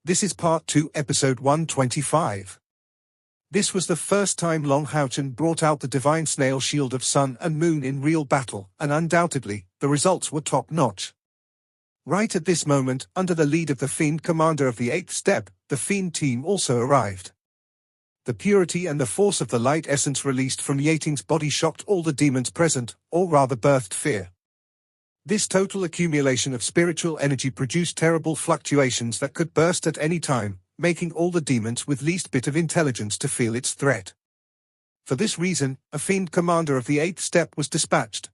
This is Part 2, Episode 125. This was the first time Long Houchen brought out the divine snail shield of sun and moon in real battle, and undoubtedly, the results were top-notch. Right at this moment, under the lead of the Fiend commander of the 8th step, the Fiend team also arrived. The purity and the force of the light essence released from Yating's body shocked all the demons present, or rather birthed fear. This total accumulation of spiritual energy produced terrible fluctuations that could burst at any time, making all the demons with least bit of intelligence to feel its threat. For this reason, a Fiend commander of the 8th step was dispatched.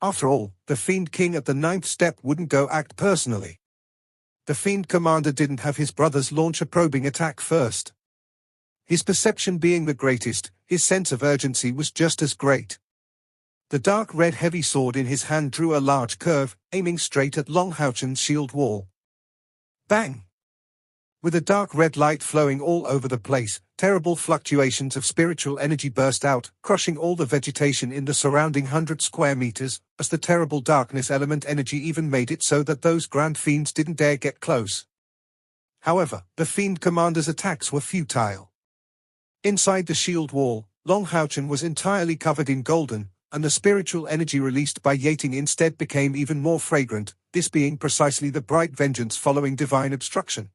After all, the Fiend king at the 9th step wouldn't go act personally. The Fiend commander didn't have his brothers launch a probing attack first. His perception being the greatest, his sense of urgency was just as great. The dark red heavy sword in his hand drew a large curve, aiming straight at Long Houchen's shield wall. Bang! With a dark red light flowing all over the place, terrible fluctuations of spiritual energy burst out, crushing all the vegetation in the surrounding 100 square meters, as the terrible darkness element energy even made it so that those grand fiends didn't dare get close. However, the Fiend commander's attacks were futile. Inside the shield wall, Long Houchen was entirely covered in golden, and the spiritual energy released by Yating instead became even more fragrant, this being precisely the bright vengeance following divine obstruction.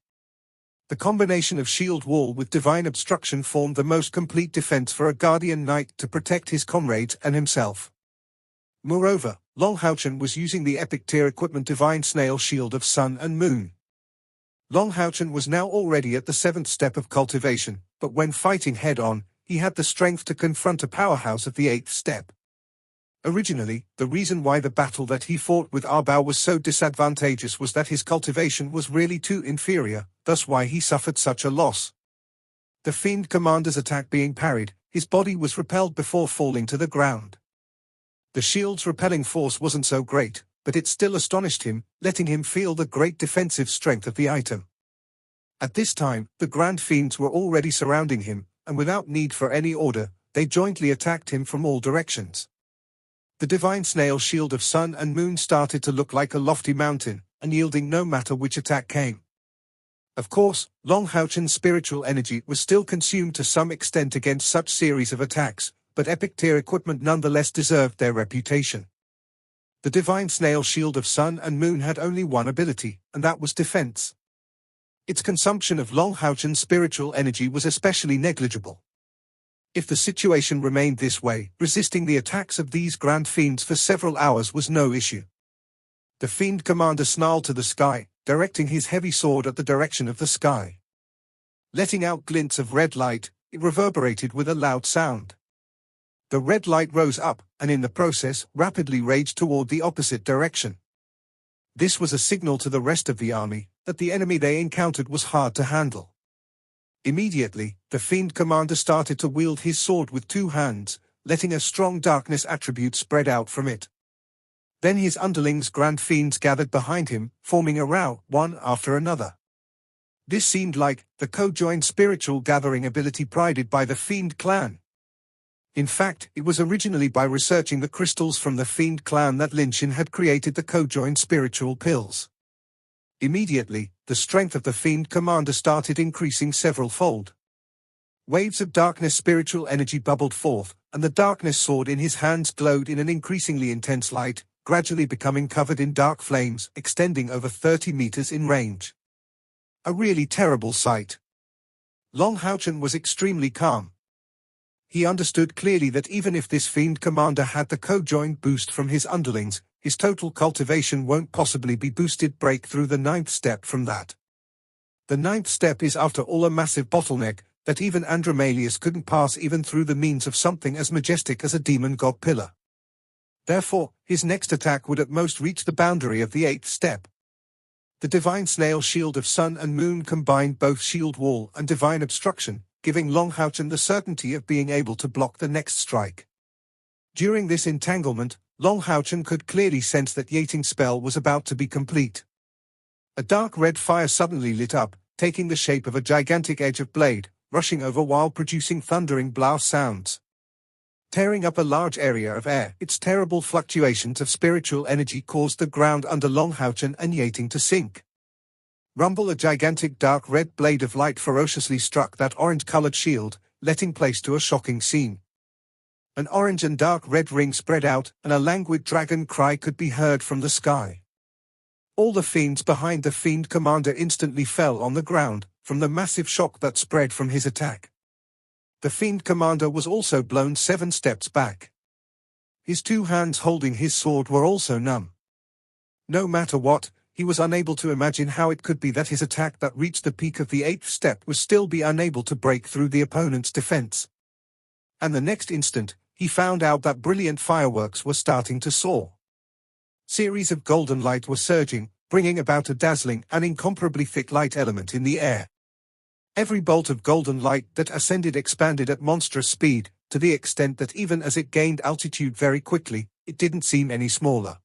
The combination of shield wall with divine obstruction formed the most complete defense for a guardian knight to protect his comrades and himself. Moreover, Long Houchen was using the epic tier equipment divine snail shield of sun and moon. Long Houchen was now already at the 7th step of cultivation, but when fighting head-on, he had the strength to confront a powerhouse of the 8th step. Originally, the reason why the battle that he fought with Arbao was so disadvantageous was that his cultivation was really too inferior, thus why he suffered such a loss. The Fiend commander's attack being parried, his body was repelled before falling to the ground. The shield's repelling force wasn't so great, but it still astonished him, letting him feel the great defensive strength of the item. At this time, the Grand Fiends were already surrounding him, and without need for any order, they jointly attacked him from all directions. The divine snail shield of sun and moon started to look like a lofty mountain, unyielding no matter which attack came. Of course, Long Houchen's spiritual energy was still consumed to some extent against such series of attacks, but epic tier equipment nonetheless deserved their reputation. The divine snail shield of sun and moon had only one ability, and that was defense. Its consumption of Long Houchen's spiritual energy was especially negligible. If the situation remained this way, resisting the attacks of these grand fiends for several hours was no issue. The Fiend commander snarled to the sky, directing his heavy sword at the direction of the sky. Letting out glints of red light, it reverberated with a loud sound. The red light rose up, and in the process, rapidly raged toward the opposite direction. This was a signal to the rest of the army, that the enemy they encountered was hard to handle. Immediately, the Fiend commander started to wield his sword with 2 hands, letting a strong darkness attribute spread out from it. Then his underlings Grand Fiends gathered behind him, forming a row, one after another. This seemed like the co-joined spiritual gathering ability prided by the Fiend clan. In fact, it was originally by researching the crystals from the Fiend clan that Lin Xin had created the co-joined spiritual pills. Immediately, the strength of the Fiend commander started increasing several-fold. Waves of darkness spiritual energy bubbled forth, and the darkness sword in his hands glowed in an increasingly intense light, gradually becoming covered in dark flames, extending over 30 meters in range. A really terrible sight. Long Houchen was extremely calm. He understood clearly that even if this Fiend commander had the co-joined boost from his underlings, his total cultivation won't possibly be boosted break through the 9th step from that. The 9th step is after all a massive bottleneck, that even Andromalius couldn't pass even through the means of something as majestic as a demon god pillar. Therefore, his next attack would at most reach the boundary of the 8th step. The divine snail shield of sun and moon combined both shield wall and divine obstruction, giving Long Houchen the certainty of being able to block the next strike. During this entanglement, Long Houchen could clearly sense that Yating's spell was about to be complete. A dark red fire suddenly lit up, taking the shape of a gigantic edge of blade, rushing over while producing thundering blast sounds. Tearing up a large area of air, its terrible fluctuations of spiritual energy caused the ground under Long Houchen and Yating to sink. Rumble, a gigantic dark red blade of light ferociously struck that orange-colored shield, letting place to a shocking scene. An orange and dark red ring spread out, and a languid dragon cry could be heard from the sky. All the fiends behind the Fiend Commander instantly fell on the ground, from the massive shock that spread from his attack. The Fiend Commander was also blown 7 steps back. His 2 hands holding his sword were also numb. No matter what, he was unable to imagine how it could be that his attack that reached the peak of the 8th step was still be unable to break through the opponent's defense. And the next instant, he found out that brilliant fireworks were starting to soar. Series of golden light were surging, bringing about a dazzling and incomparably thick light element in the air. Every bolt of golden light that ascended expanded at monstrous speed, to the extent that even as it gained altitude very quickly, it didn't seem any smaller.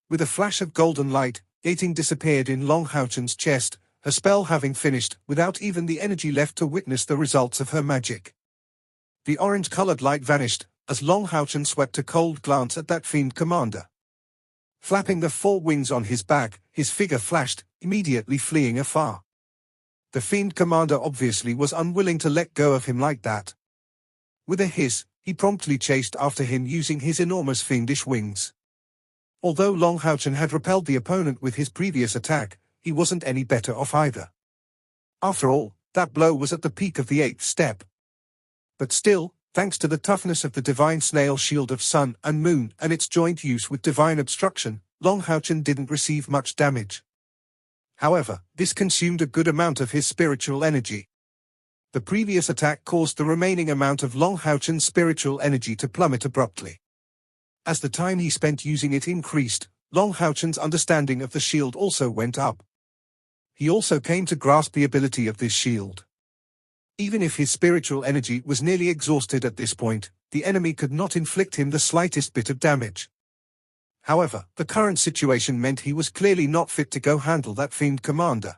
With a flash of golden light, Yating disappeared in Long Houchen's chest, her spell having finished, without even the energy left to witness the results of her magic. The orange-colored light vanished, as Long Houchen swept a cold glance at that Fiend Commander. Flapping the 4 wings on his back, his figure flashed, immediately fleeing afar. The Fiend Commander obviously was unwilling to let go of him like that. With a hiss, he promptly chased after him using his enormous fiendish wings. Although Long Houchen had repelled the opponent with his previous attack, he wasn't any better off either. After all, that blow was at the peak of the 8th step. But still, thanks to the toughness of the Divine Snail Shield of Sun and Moon and its joint use with Divine Obstruction, Long Houchen didn't receive much damage. However, this consumed a good amount of his spiritual energy. The previous attack caused the remaining amount of Long Houchen's spiritual energy to plummet abruptly. As the time he spent using it increased, Long Houchen's understanding of the shield also went up. He also came to grasp the ability of this shield. Even if his spiritual energy was nearly exhausted at this point, the enemy could not inflict him the slightest bit of damage. However, the current situation meant he was clearly not fit to go handle that Fiend Commander.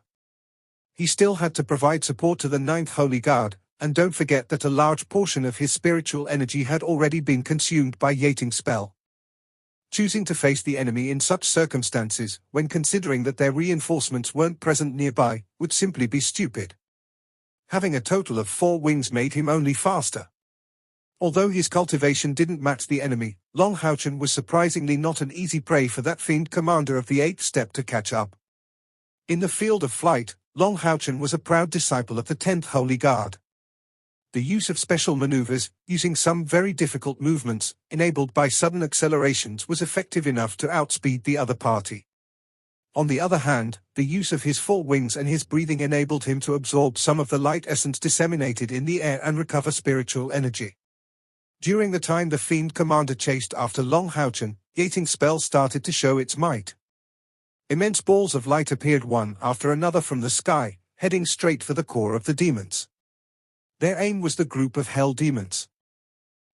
He still had to provide support to the 9th Holy Guard, and don't forget that a large portion of his spiritual energy had already been consumed by Yating's spell. Choosing to face the enemy in such circumstances, when considering that their reinforcements weren't present nearby, would simply be stupid. Having a total of 4 wings made him only faster. Although his cultivation didn't match the enemy, Long Houchen was surprisingly not an easy prey for that Fiend Commander of the 8th step to catch up. In the field of flight, Long Houchen was a proud disciple of the 10th Holy Guard. The use of special maneuvers, using some very difficult movements, enabled by sudden accelerations, was effective enough to outspeed the other party. On the other hand, the use of his 4 wings and his breathing enabled him to absorb some of the light essence disseminated in the air and recover spiritual energy. During the time the Fiend Commander chased after Long Houchen, Yating's spell started to show its might. Immense balls of light appeared one after another from the sky, heading straight for the core of the demons. Their aim was the group of hell demons.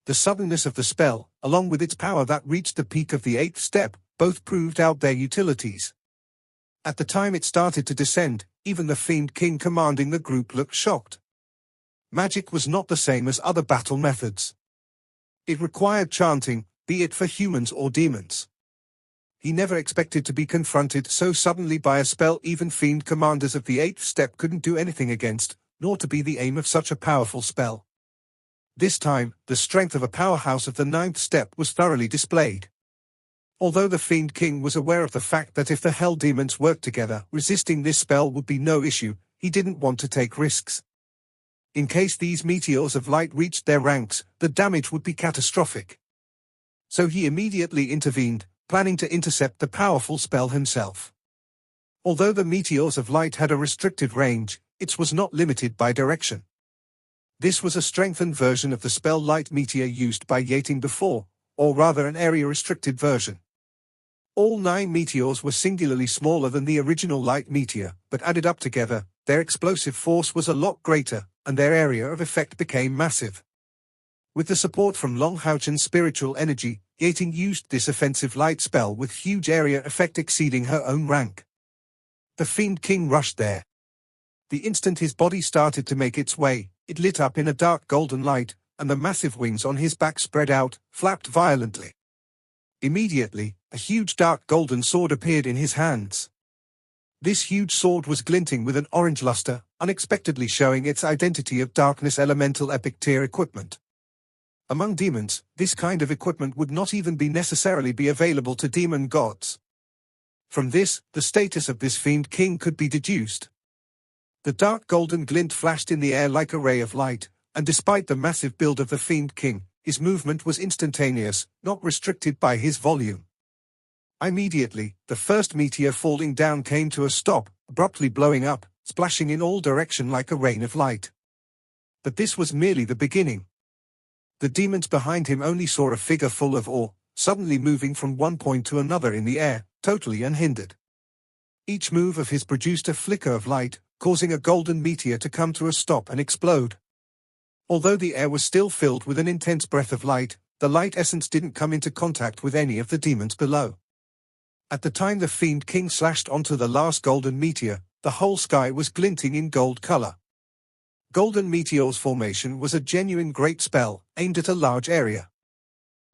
The suddenness of the spell, along with its power that reached the peak of the 8th step, both proved out their utilities. At the time it started to descend, even the Fiend King commanding the group looked shocked. Magic was not the same as other battle methods. It required chanting, be it for humans or demons. He never expected to be confronted so suddenly by a spell even Fiend Commanders of the 8th step couldn't do anything against, nor to be the aim of such a powerful spell. This time, the strength of a powerhouse of the 9th step was thoroughly displayed. Although the Fiend King was aware of the fact that if the Hell Demons worked together, resisting this spell would be no issue, he didn't want to take risks. In case these meteors of light reached their ranks, the damage would be catastrophic. So he immediately intervened, planning to intercept the powerful spell himself. Although the meteors of light had a restricted range, it was not limited by direction. This was a strengthened version of the spell Light Meteor used by Yating before, or rather an area-restricted version. All 9 meteors were singularly smaller than the original Light Meteor, but added up together, their explosive force was a lot greater, and their area of effect became massive. With the support from Long Houchen's spiritual energy, Yating used this offensive light spell with huge area effect exceeding her own rank. The Fiend King rushed there. The instant his body started to make its way, it lit up in a dark golden light, and the massive wings on his back spread out, flapped violently. Immediately, a huge dark golden sword appeared in his hands. This huge sword was glinting with an orange luster, unexpectedly showing its identity of darkness elemental epic tier equipment. Among demons, this kind of equipment would not even be necessarily be available to demon gods. From this, the status of this fiend king could be deduced. The dark golden glint flashed in the air like a ray of light, and despite the massive build of the fiend king, his movement was instantaneous, not restricted by his volume. Immediately, the first meteor falling down came to a stop, abruptly blowing up, splashing in all directions like a rain of light. But this was merely the beginning. The demons behind him only saw a figure full of awe, suddenly moving from one point to another in the air, totally unhindered. Each move of his produced a flicker of light, causing a golden meteor to come to a stop and explode. Although the air was still filled with an intense breath of light, the light essence didn't come into contact with any of the demons below. At the time the Fiend King slashed onto the last golden meteor, the whole sky was glinting in gold color. Golden Meteor's formation was a genuine great spell, aimed at a large area.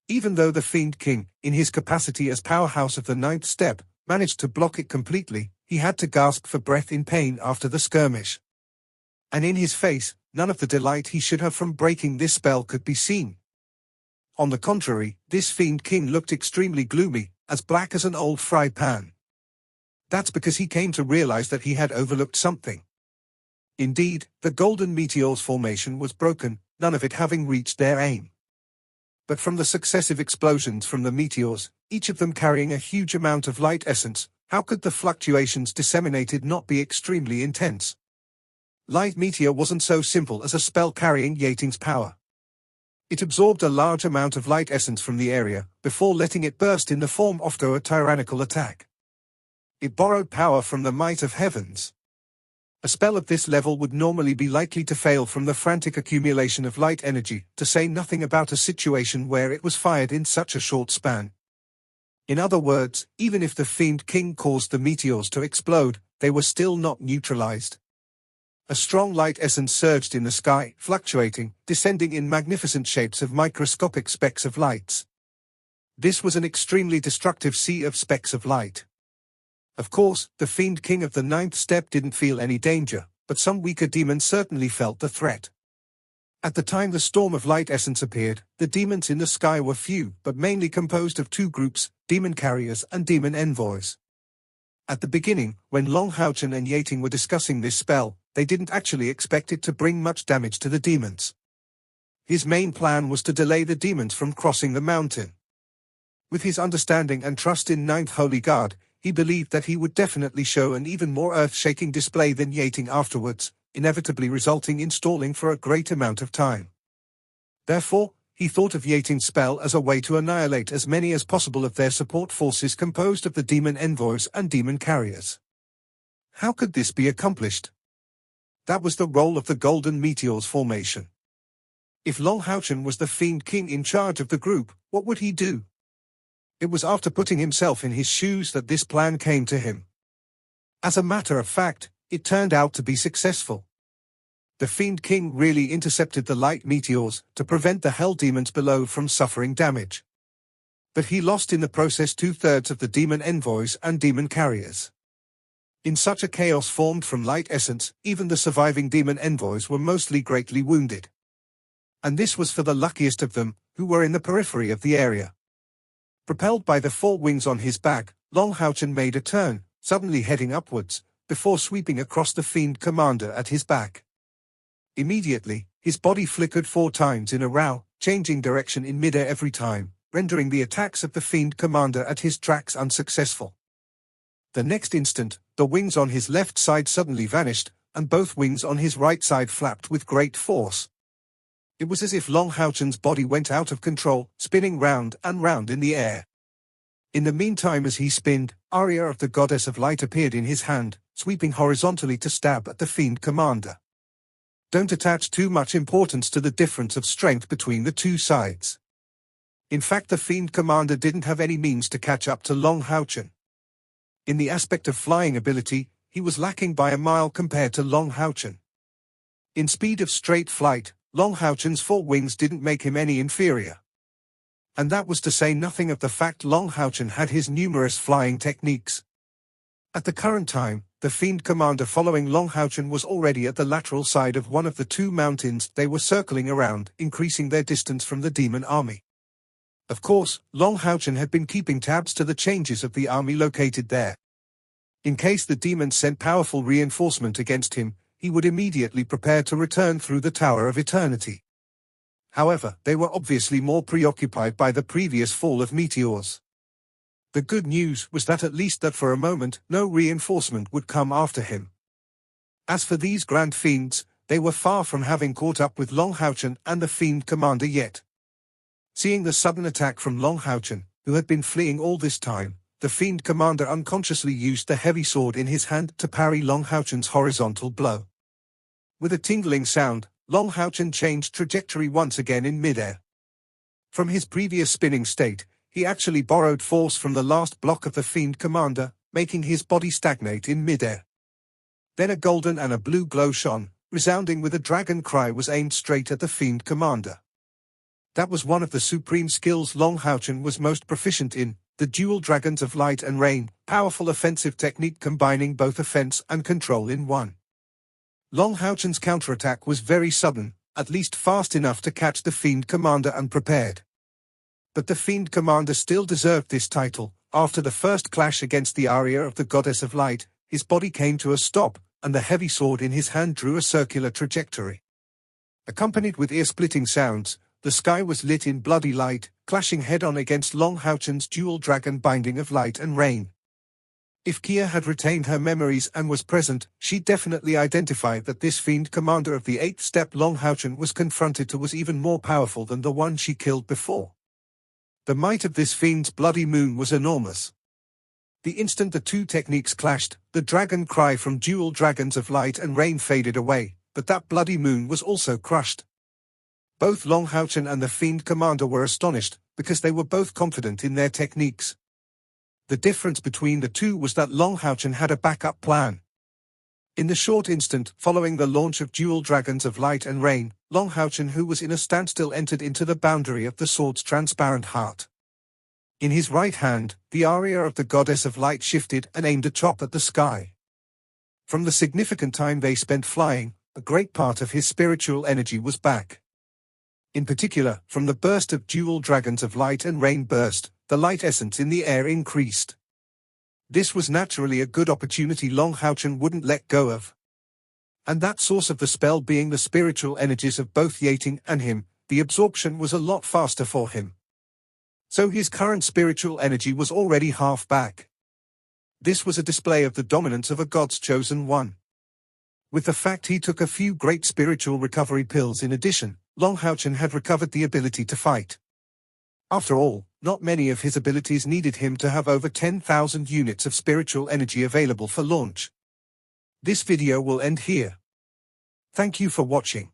Even though the Fiend King, in his capacity as powerhouse of the ninth step, managed to block it completely, he had to gasp for breath in pain after the skirmish. And in his face, none of the delight he should have from breaking this spell could be seen. On the contrary, this Fiend King looked extremely gloomy, as black as an old fry pan. That's because he came to realize that he had overlooked something. Indeed, the golden meteor's formation was broken, none of it having reached their aim. But from the successive explosions from the meteors, each of them carrying a huge amount of light essence, how could the fluctuations disseminated not be extremely intense? Light meteor wasn't so simple as a spell carrying Yating's power. It absorbed a large amount of light essence from the area, before letting it burst in the form of a tyrannical attack. It borrowed power from the might of heavens. A spell of this level would normally be likely to fail from the frantic accumulation of light energy, to say nothing about a situation where it was fired in such a short span. In other words, even if the Fiend King caused the meteors to explode, they were still not neutralized. A strong light essence surged in the sky, fluctuating, descending in magnificent shapes of microscopic specks of lights. This was an extremely destructive sea of specks of light. Of course, the Fiend King of the ninth step didn't feel any danger, but some weaker demons certainly felt the threat. At the time the storm of light essence appeared, the demons in the sky were few, but mainly composed of two groups, demon carriers and demon envoys. At the beginning, when Long Houchen and Yating were discussing this spell, they didn't actually expect it to bring much damage to the demons. His main plan was to delay the demons from crossing the mountain. With his understanding and trust in Ninth Holy Guard, he believed that he would definitely show an even more earth-shaking display than Yating afterwards, inevitably resulting in stalling for a great amount of time. Therefore, he thought of Yating's spell as a way to annihilate as many as possible of their support forces composed of the demon envoys and demon carriers. How could this be accomplished? That was the role of the Golden Meteor's formation. If Long Houchen was the Fiend King in charge of the group, what would he do? It was after putting himself in his shoes that this plan came to him. As a matter of fact, it turned out to be successful. The Fiend King really intercepted the light meteors to prevent the hell demons below from suffering damage. But he lost in the process 2/3 of the demon envoys and demon carriers. In such a chaos formed from light essence, even the surviving demon envoys were mostly greatly wounded. And this was for the luckiest of them, who were in the periphery of the area. Propelled by the 4 wings on his back, Long Houchen made a turn, suddenly heading upwards, before sweeping across the Fiend Commander at his back. Immediately, his body flickered 4 times in a row, changing direction in midair every time, rendering the attacks of the Fiend Commander at his tracks unsuccessful. The next instant, the wings on his left side suddenly vanished, and both wings on his right side flapped with great force. It was as if Long Houchen's body went out of control, spinning round and round in the air. In the meantime, as he spinned, Aria of the Goddess of Light appeared in his hand, sweeping horizontally to stab at the Fiend Commander. Don't attach too much importance to the difference of strength between the two sides. In fact, the Fiend Commander didn't have any means to catch up to Long Houchen. In the aspect of flying ability, he was lacking by a mile compared to Long Houchen. In speed of straight flight, Long Houchen's 4 wings didn't make him any inferior. And that was to say nothing of the fact Long Houchen had his numerous flying techniques. At the current time, the Fiend commander following Long Houchen was already at the lateral side of one of the two mountains they were circling around, increasing their distance from the demon army. Of course, Long Houchen had been keeping tabs to the changes of the army located there. In case the demons sent powerful reinforcement against him, he would immediately prepare to return through the Tower of Eternity. However, they were obviously more preoccupied by the previous fall of meteors. The good news was that at least that for a moment, no reinforcement would come after him. As for these Grand Fiends, they were far from having caught up with Long Houchen and the Fiend commander yet. Seeing the sudden attack from Long Houchen, who had been fleeing all this time, the Fiend commander unconsciously used the heavy sword in his hand to parry Long Houchen's horizontal blow. With a tingling sound, Long Houchen changed trajectory once again in midair. From his previous spinning state, he actually borrowed force from the last block of the Fiend commander, making his body stagnate in midair. Then a golden and a blue glow shone, resounding with a dragon cry was aimed straight at the Fiend commander. That was one of the supreme skills Long Houchen was most proficient in, the dual dragons of light and rain, powerful offensive technique combining both offense and control in one. Long Houchen's counterattack was very sudden, at least fast enough to catch the Fiend commander unprepared. But the Fiend commander still deserved this title. After the first clash against the aria of the Goddess of Light, his body came to a stop, and the heavy sword in his hand drew a circular trajectory. Accompanied with ear-splitting sounds, the sky was lit in bloody light, clashing head-on against Long Houchen's dual dragon binding of light and rain. If Kia had retained her memories and was present, she definitely identified that this Fiend commander of the 8th step Long Houchen was confronted to was even more powerful than the one she killed before. The might of this Fiend's bloody moon was enormous. The instant the two techniques clashed, the dragon cry from dual dragons of light and rain faded away, but that bloody moon was also crushed. Both Long Houchen and the Fiend commander were astonished, because they were both confident in their techniques. The difference between the two was that Long Houchen had a backup plan. In the short instant following the launch of dual dragons of light and rain, Long Houchen, who was in a standstill, entered into the boundary of the sword's transparent heart. In his right hand, the aria of the Goddess of Light shifted and aimed a chop at the sky. From the significant time they spent flying, a great part of his spiritual energy was back. In particular, from the burst of dual dragons of light and rain burst, the light essence in the air increased. This was naturally a good opportunity Long Houchen wouldn't let go of. And that source of the spell being the spiritual energies of both Yating and him, the absorption was a lot faster for him. So his current spiritual energy was already half back. This was a display of the dominance of a God's chosen one. With the fact he took a few great spiritual recovery pills in addition, Long Houchen had recovered the ability to fight. After all, not many of his abilities needed him to have over 10,000 units of spiritual energy available for launch. This video will end here. Thank you for watching.